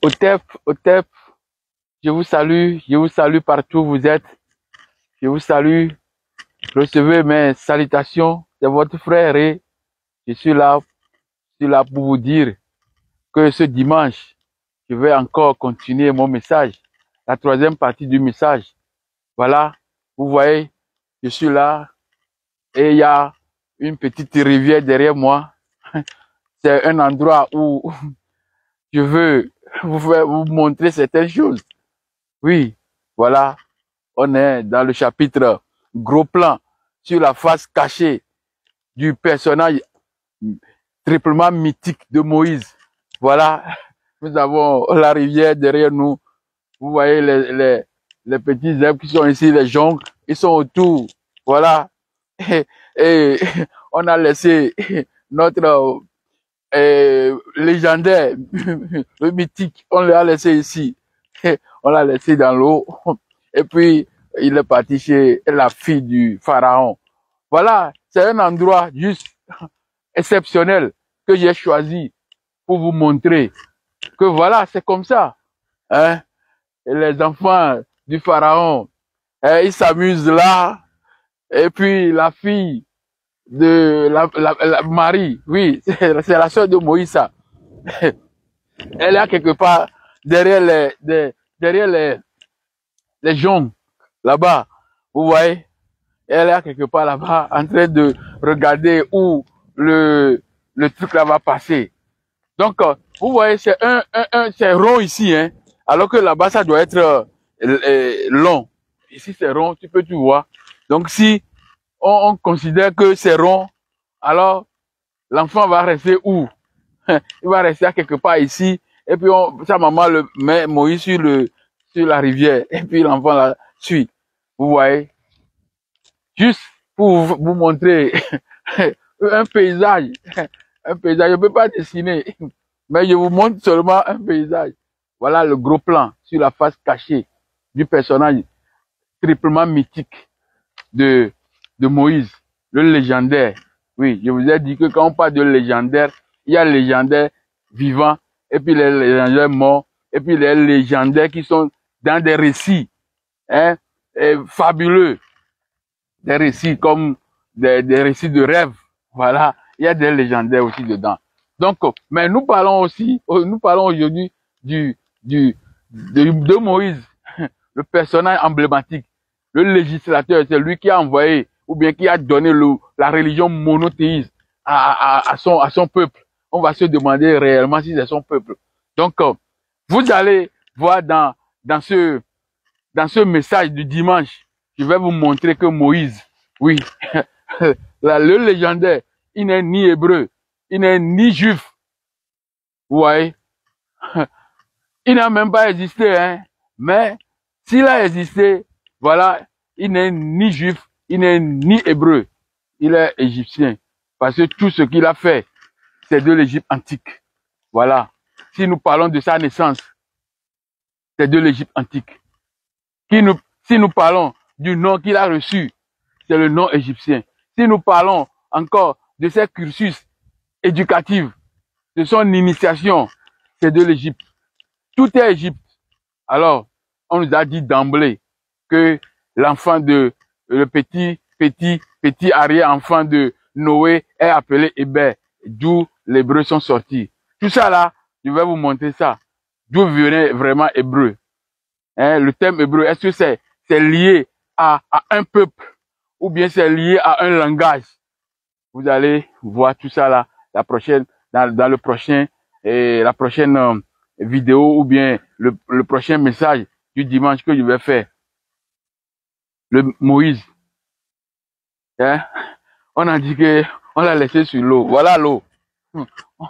Otep, je vous salue partout où vous êtes. Je vous salue, recevez mes salutations, c'est votre frère et je suis là pour vous dire que ce dimanche, je vais encore continuer mon message, la troisième partie du message. Voilà, vous voyez, je suis là et il y a une petite rivière derrière moi. C'est un endroit où je veux vous montrer certaines choses. Oui, voilà, on est dans le chapitre gros plan sur la face cachée du personnage triplement mythique de Moïse. Voilà, nous avons la rivière derrière nous. Vous voyez les petits herbes qui sont ici, les joncs, ils sont autour. Voilà. Et on a laissé notre légendaire, le mythique, on l'a laissé ici. On l'a laissé dans l'eau. Et puis, il est parti chez la fille du pharaon. Voilà, c'est un endroit juste exceptionnel que j'ai choisi pour vous montrer que voilà, c'est comme ça. Hein? Et les enfants du pharaon, ils s'amusent là. Et puis, la fille de la Marie, oui, c'est la sœur de Moïse, ça. Elle est quelque part derrière les joncs, là-bas. Vous voyez? Elle est quelque part là-bas en train de regarder où le truc là va passer. Donc, vous voyez, c'est rond ici, hein. Alors que là-bas, ça doit être long. Ici, c'est rond, tu peux tout voir. Donc, si on considère que c'est rond, alors l'enfant va rester où? Il va rester quelque part ici. Et puis, sa maman le met Moïse sur la rivière. Et puis, l'enfant la suit. Vous voyez? Juste pour vous montrer un paysage. Un paysage. Je ne peux pas dessiner. Mais je vous montre seulement un paysage. Voilà le gros plan sur la face cachée du personnage triplement mythique de Moïse, le légendaire. Oui, je vous ai dit que quand on parle de légendaire, il y a les légendaires vivants, et puis les légendaires morts, et puis les légendaires qui sont dans des récits hein, fabuleux. Des récits comme des récits de rêve. Voilà, il y a des légendaires aussi dedans. Donc, mais nous parlons aujourd'hui de Moïse, le personnage emblématique, le législateur, c'est lui qui a envoyé ou bien qui a donné la religion monothéiste à son peuple. On va se demander réellement si c'est son peuple. Donc, vous allez voir dans ce message du dimanche, je vais vous montrer que Moïse, oui, le légendaire, il n'est ni hébreu, il n'est ni juif. Vous voyez? Il n'a même pas existé, hein. Mais s'il a existé, voilà, il n'est ni juif, il n'est ni hébreu, il est égyptien. Parce que tout ce qu'il a fait, c'est de l'Égypte antique. Voilà. Si nous parlons de sa naissance, c'est de l'Égypte antique. Si nous parlons du nom qu'il a reçu, c'est le nom égyptien. Si nous parlons encore de ses cursus éducatifs, de son initiation, c'est de l'Égypte. Tout est Égypte. Alors, on nous a dit d'emblée que l'enfant le petit arrière-enfant de Noé est appelé Héber, d'où les Hébreux sont sortis. Tout ça là, je vais vous montrer ça. D'où venait vraiment Hébreu. Hein, le terme hébreu, est-ce que c'est lié à un peuple ou bien c'est lié à un langage? Vous allez voir tout ça là, la prochaine vidéo ou bien le prochain message du dimanche que je vais faire. Le Moïse. Hein? On a dit que on l'a laissé sur l'eau. Voilà l'eau.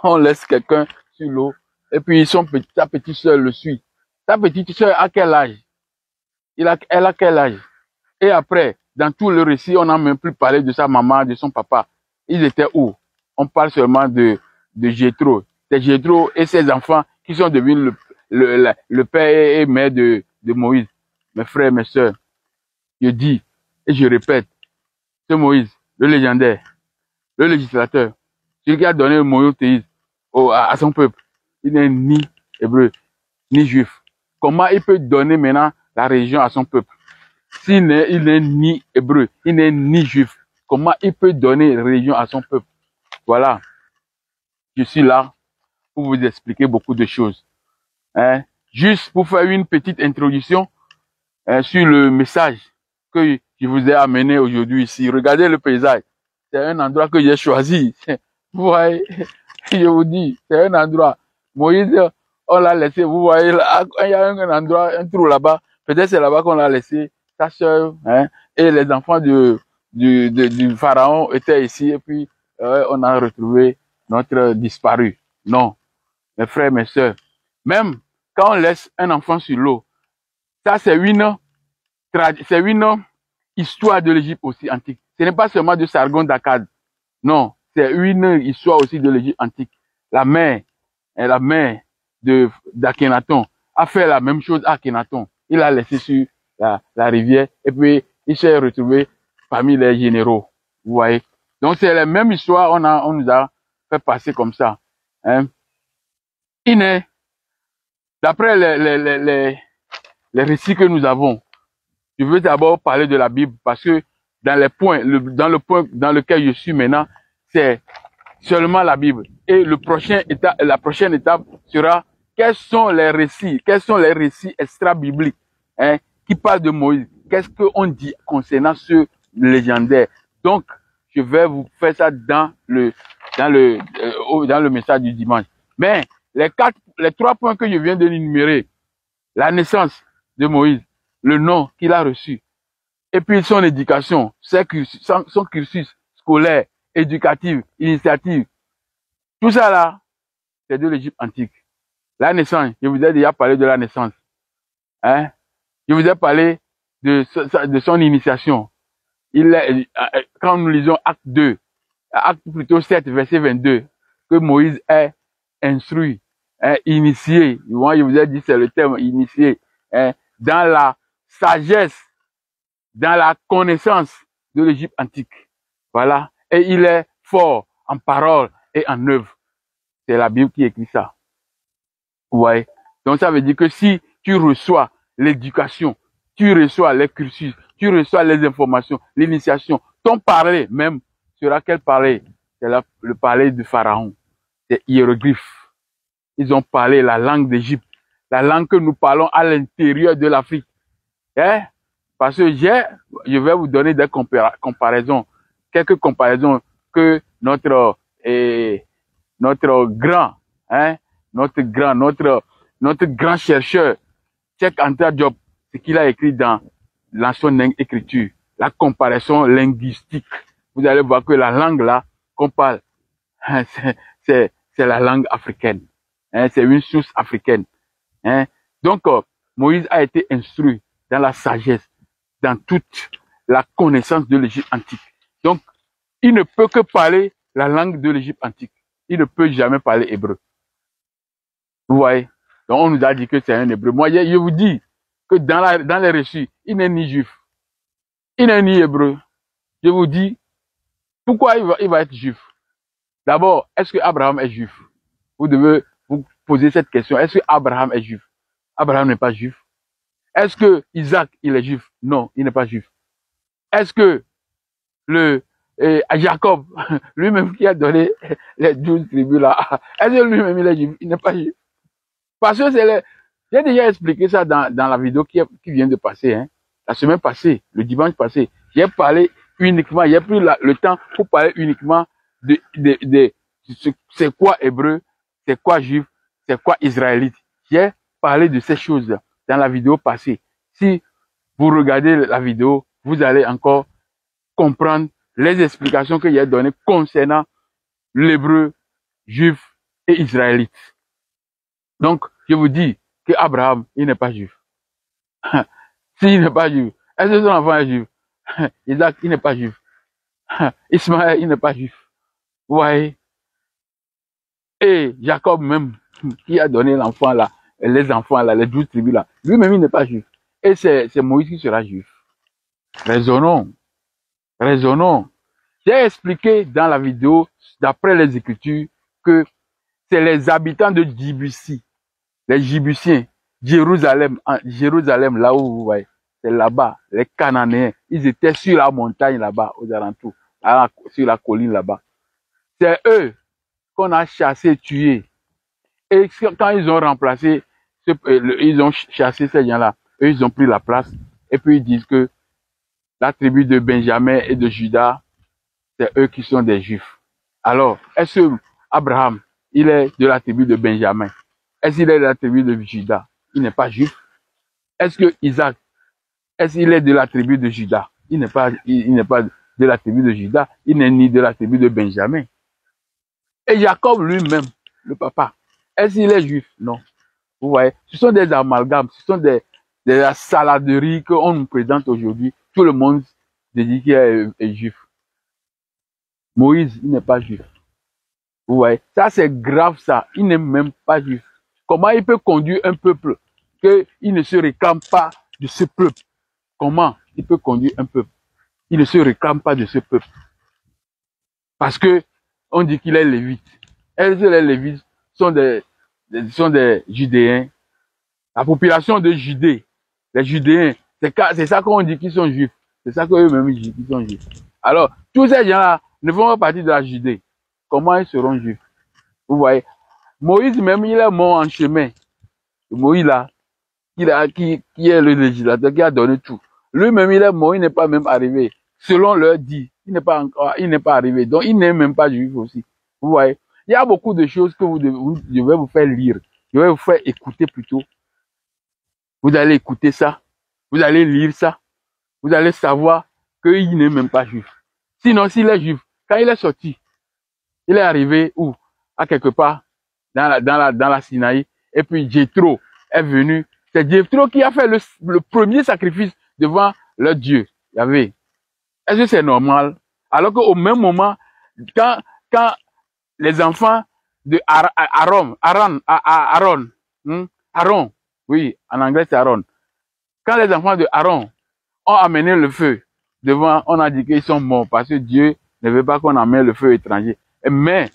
On laisse quelqu'un sur l'eau. Et puis sa petite soeur le suit. Ta petite soeur a quel âge? Elle a quel âge? Et après, dans tout le récit, on n'a même plus parlé de sa maman, de son papa. Ils étaient où? On parle seulement de Jéthro. C'est Jéthro et ses enfants qui sont devenus le père et mère de Moïse. Mes frères, mes sœurs, je dis et je répète, c'est Moïse, le légendaire, le législateur, celui qui a donné le monothéisme à son peuple. Il n'est ni hébreu, ni juif, comment il peut donner maintenant la religion à son peuple? S'il n'est ni hébreu, il n'est ni juif, comment il peut donner la religion à son peuple? Voilà, je suis là pour vous expliquer beaucoup de choses. Hein? Juste pour faire une petite introduction sur le message que je vous ai amené aujourd'hui ici. Regardez le paysage. C'est un endroit que j'ai choisi. Vous voyez, je vous dis, c'est un endroit. Moïse, on l'a laissé, vous voyez, là, il y a un endroit, un trou là-bas. Peut-être c'est là-bas qu'on l'a laissé. Sa soeur, hein, et les enfants du pharaon étaient ici. Et puis, on a retrouvé notre disparu. Non, mes frères, mes sœurs. Même quand on laisse un enfant sur l'eau, ça c'est une histoire de l'Égypte aussi antique. Ce n'est pas seulement de Sargon d'Akkad. Non, c'est une histoire aussi de l'Égypte antique. La mère d'Akhenaton a fait la même chose à Akhenaton. Il l'a laissé sur la rivière et puis il s'est retrouvé parmi les généraux. Vous voyez. Donc c'est la même histoire, on nous a fait passer comme ça. Hein. D'après les récits que nous avons, je veux d'abord parler de la Bible parce que dans le point dans lequel je suis maintenant, c'est seulement la Bible. Et la prochaine étape sera quels sont les récits extra-bibliques qui parlent de Moïse. Qu'est-ce qu'on dit concernant ce légendaire? Donc, je vais vous faire ça dans le message du dimanche. Mais les 3 points que je viens de énumérer, la naissance de Moïse, le nom qu'il a reçu, et puis son éducation, son cursus scolaire, éducatif, initiative, tout ça là, c'est de l'Égypte antique. La naissance, je vous ai déjà parlé de la naissance. Hein? Je vous ai parlé de son initiation. Quand nous lisons acte 7, verset 22, que Moïse est instruit, initié. Moi, je vous ai dit, c'est le terme initié, dans la sagesse, dans la connaissance de l'Égypte antique. Voilà. Et il est fort en parole et en œuvre. C'est la Bible qui écrit ça. Ouais. Donc ça veut dire que si tu reçois l'éducation, tu reçois les cursus, tu reçois les informations, l'initiation, ton parler même sera quel parler? C'est le parler du pharaon. C'est hiéroglyphes. Ils ont parlé la langue d'Égypte, la langue que nous parlons à l'intérieur de l'Afrique. Hein? Parce que je vais vous donner des comparaisons, quelques comparaisons que notre grand chercheur, Cheikh Anta Diop, ce qu'il a écrit dans l'ancienne écriture, la comparaison linguistique. Vous allez voir que la langue là qu'on parle, c'est la langue africaine. Hein, c'est une source africaine. Hein. Donc, Moïse a été instruit dans la sagesse, dans toute la connaissance de l'Égypte antique. Donc, il ne peut que parler la langue de l'Égypte antique. Il ne peut jamais parler hébreu. Vous voyez? Donc, on nous a dit que c'est un hébreu. Moi, je vous dis que dans les récits, il n'est ni juif. Il n'est ni hébreu. Je vous dis, pourquoi il va être juif? D'abord, est-ce que Abraham est juif? Vous devez vous poser cette question. Est-ce que Abraham est juif? Abraham n'est pas juif. Est-ce que Isaac, il est juif? Non, il n'est pas juif. Est-ce que Jacob, lui-même qui a donné les 12 tribus là, est-ce que lui-même il est juif? Il n'est pas juif. Parce que j'ai déjà expliqué ça dans la vidéo qui vient de passer, hein. La semaine passée, le dimanche passé. J'ai parlé uniquement, j'ai pris le temps pour parler uniquement de c'est quoi hébreu, c'est quoi juif, c'est quoi israélite. J'ai parlé de ces choses dans la vidéo passée. Si vous regardez la vidéo, vous allez encore comprendre les explications que j'ai données concernant l'hébreu, juif et israélite. Donc, je vous dis que Abraham, il n'est pas juif. S'il n'est pas juif, est-ce que son enfant est juif? Isaac, il n'est pas juif. Ismaël, il n'est pas juif. Vous voyez? Et Jacob même, qui a donné l'enfant là, les enfants là, les 12 tribus là, lui-même, il n'est pas juif. Et c'est Moïse qui sera juif. Raisonnons. Raisonnons. J'ai expliqué dans la vidéo, d'après les Écritures, que c'est les habitants de Djibouti, les Djiboutiens, Jérusalem, Jérusalem, là où vous voyez, c'est là-bas, les Cananéens, ils étaient sur la montagne là-bas, aux alentours, sur la colline là-bas. C'est eux qu'on a chassés, tués. Et quand ils ont remplacé, ils ont chassé ces gens-là, eux, ils ont pris la place, et puis ils disent que la tribu de Benjamin et de Juda, c'est eux qui sont des Juifs. Alors, est-ce que Abraham, il est de la tribu de Benjamin? Est-ce qu'il est de la tribu de Juda? Il n'est pas juif. Est-ce que Isaac, est-ce qu'il est de la tribu de Juda? Il n'est pas de la tribu de Juda. Il n'est ni de la tribu de Benjamin. Et Jacob lui-même, le papa, est-ce qu'il est juif? Non. Vous voyez, ce sont des amalgames, ce sont des saladeries qu'on nous présente aujourd'hui. Tout le monde se dit qu'il est juif. Moïse, il n'est pas juif. Vous voyez, ça c'est grave ça. Il n'est même pas juif. Comment il peut conduire un peuple qu'il ne se réclame pas de ce peuple? Comment il peut conduire un peuple? Il ne se réclame pas de ce peuple. Parce que on dit qu'il est lévite. Est-ce que les lévites sont des Judéens? La population de Judée, les Judéens, c'est ça qu'on dit qu'ils sont juifs. C'est ça qu'eux-mêmes disent qu'ils sont juifs. Alors, tous ces gens-là ne font pas partie de la Judée. Comment ils seront juifs? Vous voyez, Moïse même, il est mort en chemin. Moïse là, qui est le législateur, qui a donné tout. Lui-même, il est mort, il n'est pas même arrivé. Selon leur dit, il n'est pas arrivé. Donc, il n'est même pas juif aussi. Vous voyez, il y a beaucoup de choses que je vais vous faire lire. Je vais vous faire écouter plutôt. Vous allez écouter ça. Vous allez lire ça. Vous allez savoir qu'il n'est même pas juif. Sinon, s'il est juif, quand il est sorti, il est arrivé où? À quelque part, dans la Sinaï. Et puis, Jéthro est venu. C'est Jéthro qui a fait le premier sacrifice devant leur Dieu. Yahvé. Est-ce que c'est normal? Alors qu'au même moment, quand les enfants de Aaron, oui, en anglais c'est Aaron. Quand les enfants de Aaron ont amené le feu devant, on a dit qu'ils sont morts parce que Dieu ne veut pas qu'on amène le feu étranger. Mais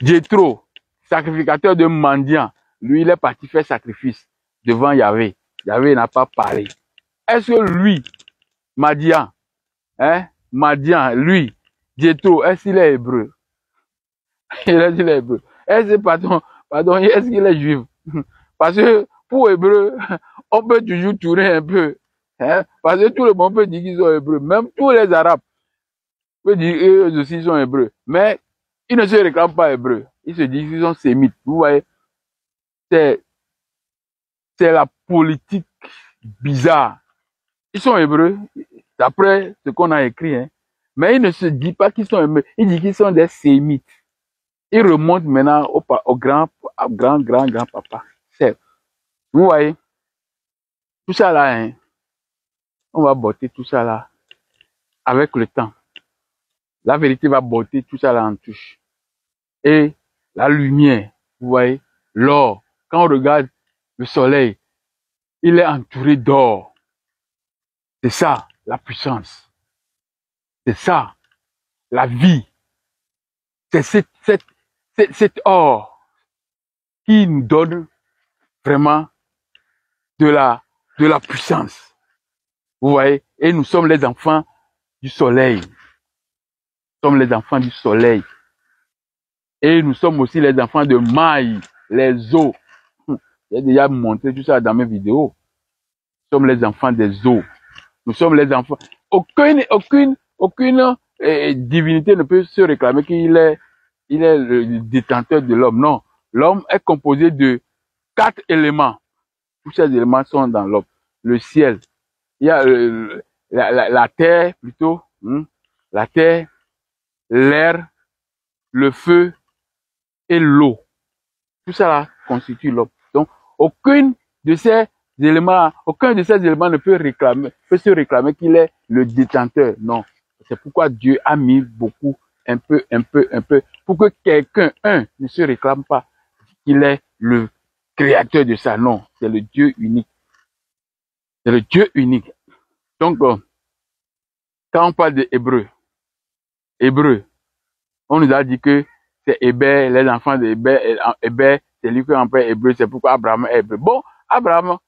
Jéthro, sacrificateur de mendiants, lui, il est parti faire sacrifice devant Yahvé. Yahvé n'a pas parlé. Est-ce que lui, Madian, lui, Jéthro, est-ce qu'il est hébreu? Il est hébreu. Est-ce qu'il est juif? Parce que pour hébreu, on peut toujours tourner un peu. Parce que tout le monde peut dire qu'ils sont hébreux. Même tous les arabes peuvent dire eux aussi sont hébreux. Mais ils ne se réclament pas hébreux. Ils se disent qu'ils sont sémites. Vous voyez, c'est la politique bizarre. Ils sont hébreux, d'après ce qu'on a écrit. Mais ils ne se disent pas qu'ils sont hébreux. Ils disent qu'ils sont des sémites. Ils remontent maintenant au grand-papa. Vous voyez, tout ça là, on va botter tout ça là avec le temps. La vérité va botter tout ça là en touche. Et la lumière, vous voyez, l'or, quand on regarde le soleil, il est entouré d'or. C'est ça, la puissance. C'est ça, la vie. C'est cet or qui nous donne vraiment de la puissance. Vous voyez, et nous sommes les enfants du soleil. Nous sommes les enfants du soleil. Et nous sommes aussi les enfants de mailles, les eaux. J'ai déjà montré tout ça dans mes vidéos. Nous sommes les enfants des eaux. Nous sommes les enfants. Aucune divinité ne peut se réclamer qu'il est le détenteur de l'homme. Non. L'homme est composé de 4 éléments. Tous ces éléments sont dans l'homme. Le ciel. Il y a la terre plutôt. La terre, l'air, le feu et l'eau. Tout ça là constitue l'homme. Donc, aucun de ces éléments ne peut se réclamer qu'il est le détenteur. Non. C'est pourquoi Dieu a mis beaucoup, un peu, pour que quelqu'un, ne se réclame pas qu'il est le créateur de ça. Non. C'est le Dieu unique. C'est le Dieu unique. Donc, quand on parle d'Hébreu, on nous a dit que c'est Hébert, les enfants d'Hébert, c'est lui qui est un père hébreu, c'est pourquoi Abraham est hébreu. Bon, Abraham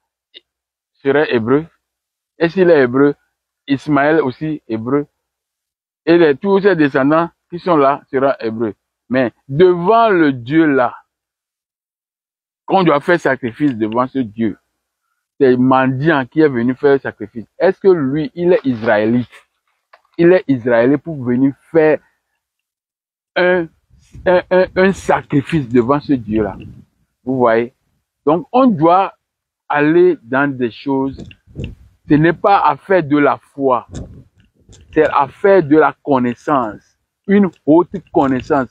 serait hébreu. Et s'il est hébreu, Ismaël aussi hébreu. Et tous ses descendants qui sont là seront hébreux. Mais devant le Dieu là, qu'on doit faire sacrifice devant ce Dieu, c'est mendiant qui est venu faire le sacrifice. Est-ce que lui, il est israélite? Il est israélite pour venir faire un sacrifice devant ce Dieu-là. Vous voyez? Donc, on doit aller dans des choses. Ce n'est pas affaire de la foi. C'est affaire de la connaissance. Une haute connaissance.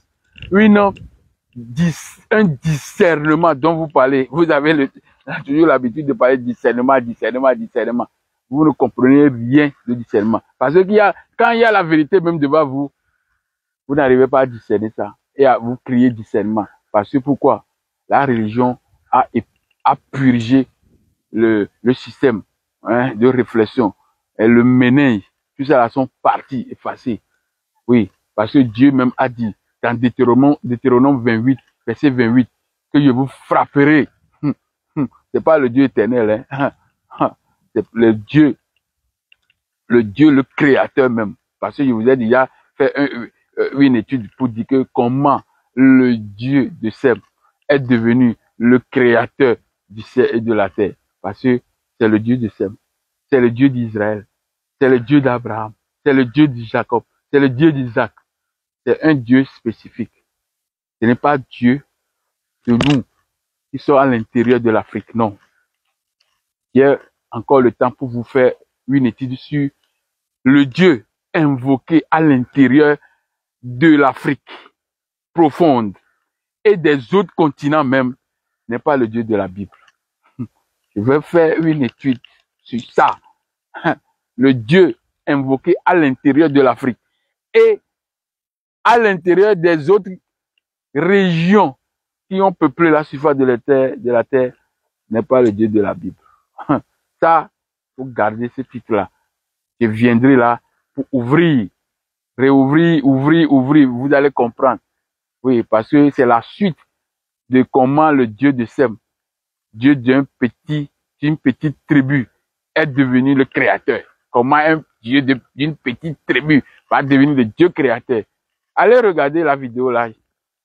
Un discernement dont vous parlez. Vous avez toujours l'habitude de parler de discernement, discernement, discernement. Vous ne comprenez rien de discernement. Parce que quand il y a la vérité même devant vous, vous n'arrivez pas à discerner ça. Et à vous crier discernement. Parce que pourquoi? La religion a purgé le système de réflexion. Et le ménage, tout ça là sont partis, effacés. Oui, parce que Dieu même a dit dans Deutéronome 28, verset 28, que je vous frapperai. C'est pas le Dieu éternel, hein. C'est le Dieu, le créateur même. Parce que je vous ai déjà fait une étude pour dire que comment le Dieu de Sem est devenu le créateur du ciel et de la terre. Parce que c'est le Dieu de Sem, c'est le Dieu d'Israël, c'est le Dieu d'Abraham, c'est le Dieu de Jacob, c'est le Dieu d'Isaac. C'est un Dieu spécifique. Ce n'est pas Dieu de nous qui sont à l'intérieur de l'Afrique, non. Il y a encore le temps pour vous faire une étude sur le Dieu invoqué à l'intérieur de l'Afrique profonde et des autres continents même, n'est pas le Dieu de la Bible. Je vais faire une étude sur ça. Le Dieu invoqué à l'intérieur de l'Afrique et à l'intérieur des autres régions qui ont peuplé la surface de la terre n'est pas le Dieu de la Bible. Ça, faut garder ce titre-là. Je viendrai là pour ouvrir, réouvrir, ouvrir. Vous allez comprendre. Oui, parce que c'est la suite de comment le Dieu de Sem, Dieu d'une petite tribu, est devenu le créateur. Comment un Dieu d'une petite tribu va devenir le Dieu créateur. Allez regarder la vidéo là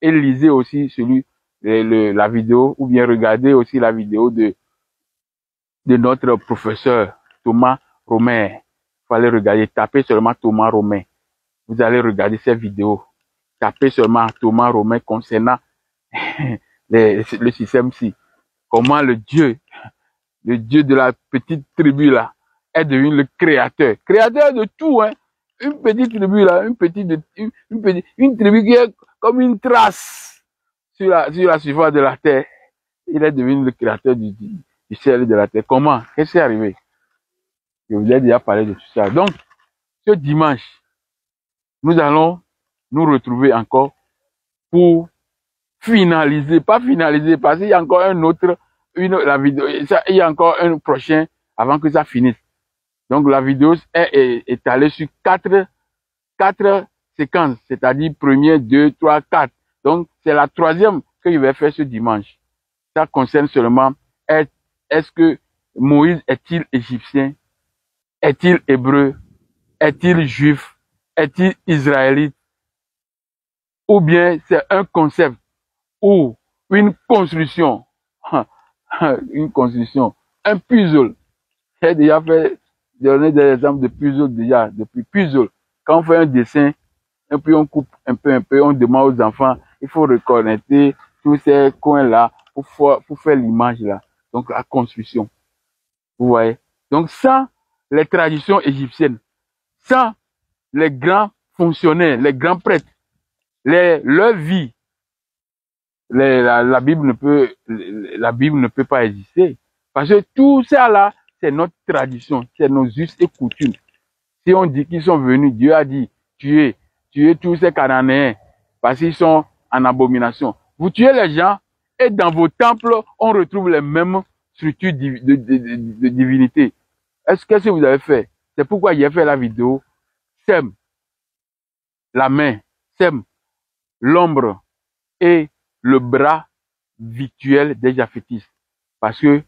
et lisez aussi la vidéo, ou bien regardez aussi la vidéo de notre professeur Thomas Romain. Il fallait regarder, tapez seulement Thomas Romain. Vous allez regarder cette vidéo. Tapez seulement Thomas Romain concernant le système-ci. Comment le Dieu de la petite tribu là, est devenu le créateur. Créateur de tout, hein. Une petite tribu là, une tribu qui est comme une trace sur la surface de la terre. Il est devenu le créateur du ciel et de la terre. Comment? Qu'est-ce qui est arrivé? Je vous ai déjà parlé de tout ça. Donc, ce dimanche, nous allons nous retrouver encore pour finaliser, pas finaliser, parce qu'il y a encore la vidéo, il y a encore un prochain avant que ça finisse. Donc, la vidéo est étalée sur quatre séquences, c'est-à-dire premier, 2, 3, 4. Donc, c'est la troisième que je vais faire ce dimanche. Ça concerne seulement, est-ce que Moïse est-il égyptien? Est-il hébreu? Est-il juif? Est-il israélite? Ou bien c'est un concept ou une construction, un puzzle. J'ai déjà donné des exemples de puzzle depuis puzzle. Quand on fait un dessin, et puis on coupe un peu, on demande aux enfants, il faut reconnecter tous ces coins-là pour faire l'image là. Donc la construction. Vous voyez? Donc sans les traditions égyptiennes, sans les grands fonctionnaires, les grands prêtres, leur vie, la Bible ne peut pas exister. Parce que tout ça là, c'est notre tradition, c'est nos us et coutumes. Si on dit qu'ils sont venus, Dieu a dit, tuez tous ces Cananéens, parce qu'ils sont en abomination. Vous tuez les gens, et dans vos temples, on retrouve les mêmes structures de divinité. Qu'est-ce que vous avez fait? C'est pourquoi j'ai fait la vidéo, Sem, la main, Sem, l'ombre et le bras virtuelle des japhétistes. Parce que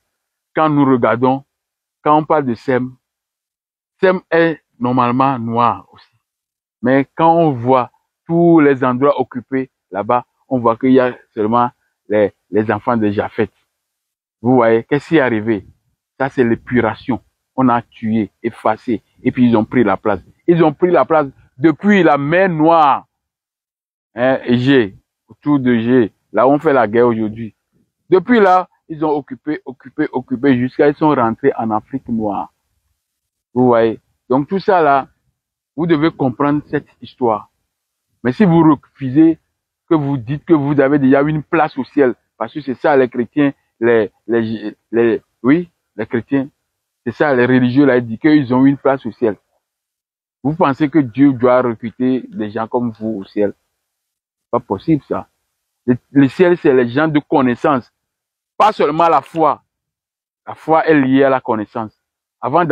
quand nous regardons, quand on parle de Sem, Sem est normalement noir aussi. Mais quand on voit tous les endroits occupés là-bas, on voit qu'il y a seulement les enfants de Japheth. Vous voyez, qu'est-ce qui est arrivé? Ça, c'est l'épuration. On a tué, effacé, et puis ils ont pris la place. Ils ont pris la place depuis la mer Noire, Égée, autour de Égée, là où on fait la guerre aujourd'hui. Depuis là, ils ont occupé jusqu'à ils sont rentrés en Afrique noire. Vous voyez? Donc tout ça là, vous devez comprendre cette histoire. Mais si vous refusez, que vous dites que vous avez déjà une place au ciel, parce que c'est ça les chrétiens, les chrétiens, c'est ça les religieux là, ils disent qu'ils ont une place au ciel. Vous pensez que Dieu doit recruter des gens comme vous au ciel? Pas possible ça. Le ciel, c'est les gens de connaissance, pas seulement la foi. La foi est liée à la connaissance. Avant,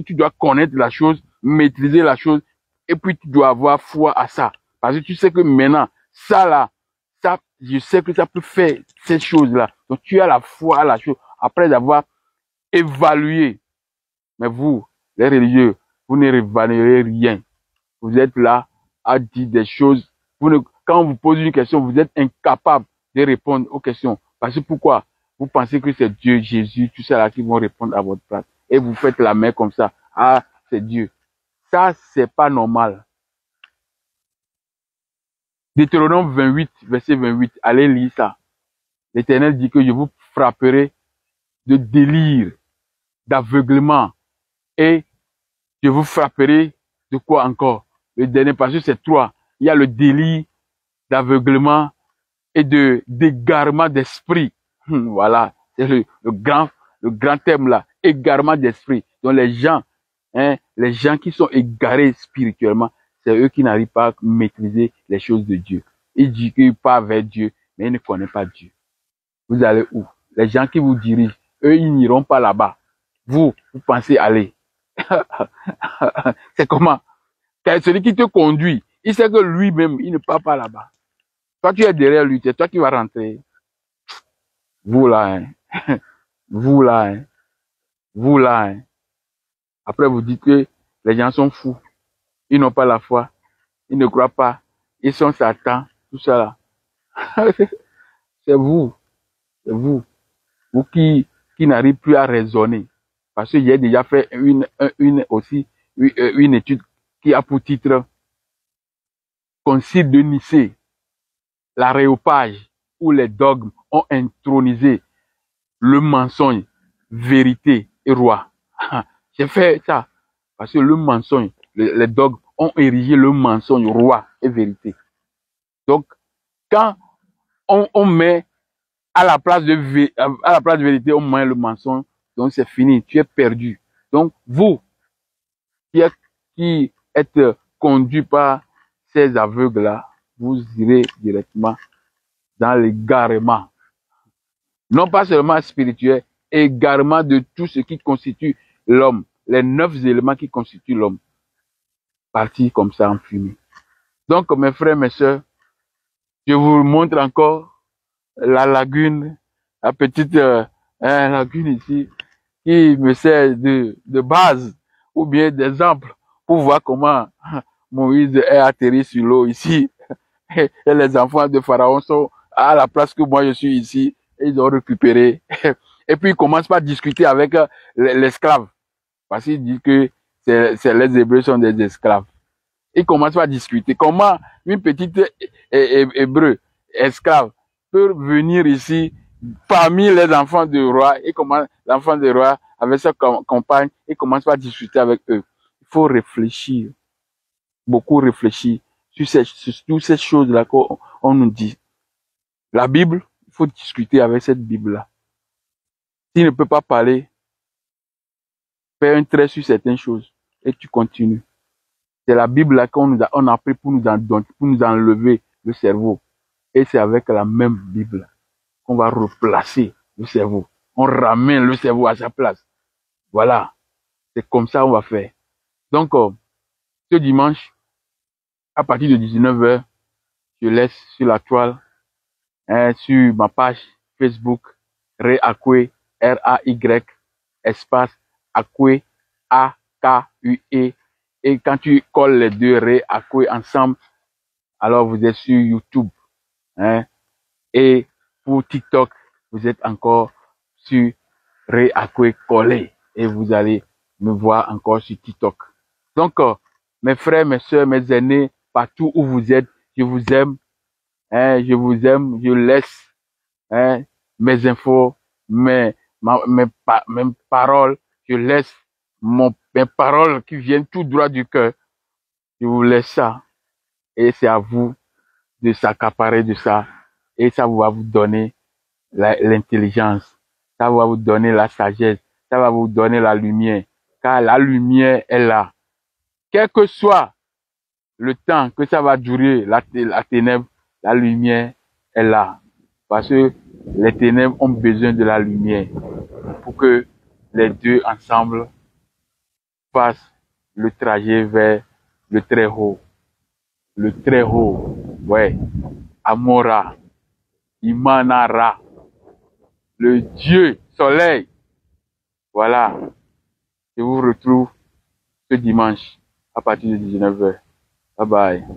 tu dois connaître la chose, maîtriser la chose, et puis tu dois avoir foi à ça. Parce que tu sais que maintenant, ça là, ça, je sais que ça peut faire cette chose-là. Donc tu as la foi à la chose, après avoir évalué. Mais vous, les religieux, vous ne réévaluez rien. Vous êtes là à dire des choses. Quand on vous pose une question, vous êtes incapable de répondre aux questions. Parce que pourquoi? Vous pensez que c'est Dieu, Jésus, tout ça là qui vont répondre à votre place. Et vous faites la main comme ça. Ah, c'est Dieu. Ça, c'est pas normal. Deutéronome 28, verset 28. Allez lire ça. L'Éternel dit que je vous frapperai de délire, d'aveuglement. Et je vous frapperai de quoi encore? Le dernier passage, c'est 3. Il y a le délire d'aveuglement et d'égarement d'esprit. Voilà, c'est le grand thème là, égarement d'esprit. Donc les gens qui sont égarés spirituellement, c'est eux qui n'arrivent pas à maîtriser les choses de Dieu. Ils disent qu'ils partent vers Dieu, mais ils ne connaissent pas Dieu. Vous allez où? Les gens qui vous dirigent, eux, ils n'iront pas là-bas. Vous pensez aller. C'est comment? Celui qui te conduit, il sait que lui-même, il ne part pas là-bas. Toi, tu es derrière lui, c'est toi qui vas rentrer. Vous là, vous là, vous là. Après, vous dites que les gens sont fous. Ils n'ont pas la foi. Ils ne croient pas. Ils sont Satan. Tout ça là. C'est vous. C'est vous. Vous qui n'arrivez plus à raisonner. Parce que j'ai déjà fait une étude qui a pour titre Concile de Nicée, l'aréopage où les dogmes ont intronisé le mensonge, vérité et roi. J'ai fait ça parce que le mensonge, les dogmes ont érigé le mensonge, roi et vérité. Donc, quand on met à la place de vérité, on met le mensonge, donc c'est fini, tu es perdu. Donc, vous qui êtes conduit par ces aveugles-là, vous irez directement dans l'égarement. Non pas seulement spirituel, égarement de tout ce qui constitue l'homme, les 9 éléments qui constituent l'homme, partis comme ça en fumée. Donc, mes frères, mes sœurs, je vous montre encore la lagune, la petite lagune ici, qui me sert de base, ou bien d'exemple, pour voir comment Moïse est atterri sur l'eau ici, et les enfants de Pharaon sont à la place que moi je suis ici, et ils ont récupéré. Et puis ils commencent par discuter avec l'esclave, parce qu'ils disent que les Hébreux sont des esclaves. Ils commencent par discuter. Comment une petite Hébreu, esclave, peut venir ici parmi les enfants du roi, et comment l'enfant du roi, avec sa compagne, il commence par discuter avec eux. Il faut réfléchir, beaucoup réfléchir sur toutes ces choses-là qu'on nous dit. La Bible, il faut discuter avec cette Bible-là. S'il ne peut pas parler, fais un trait sur certaines choses et tu continues. C'est la Bible là qu'on a pris pour nous enlever le cerveau. Et c'est avec la même Bible qu'on va replacer le cerveau. On ramène le cerveau à sa place. Voilà. C'est comme ça qu'on va faire. Donc, ce dimanche, à partir de 19h, je laisse sur la toile hein, sur ma page Facebook, Ray Akwe, R-A-Y, espace Akwe, A-K-U-E. Et quand tu colles les deux Ray Akwe ensemble, alors vous êtes sur YouTube. Hein. Et pour TikTok, vous êtes encore sur Ray Akwe collé. Et vous allez me voir encore sur TikTok. Donc, mes frères, mes soeurs, mes aînés, partout où vous êtes, je vous aime. Hein, je vous aime. Je laisse hein, mes infos, mes paroles. Je laisse mes paroles qui viennent tout droit du cœur. Je vous laisse ça. Et c'est à vous de s'accaparer de ça. Et ça va vous donner l'intelligence. Ça va vous donner la sagesse. Ça va vous donner la lumière. Car la lumière est là. Quel que soit le temps que ça va durer, la ténèbre, la lumière est là. Parce que les ténèbres ont besoin de la lumière pour que les deux ensemble fassent le trajet vers le très haut. Le très haut, ouais. Amora, Imanara, le Dieu soleil. Voilà. Je vous retrouve ce dimanche à partir de 19h. Bye bye.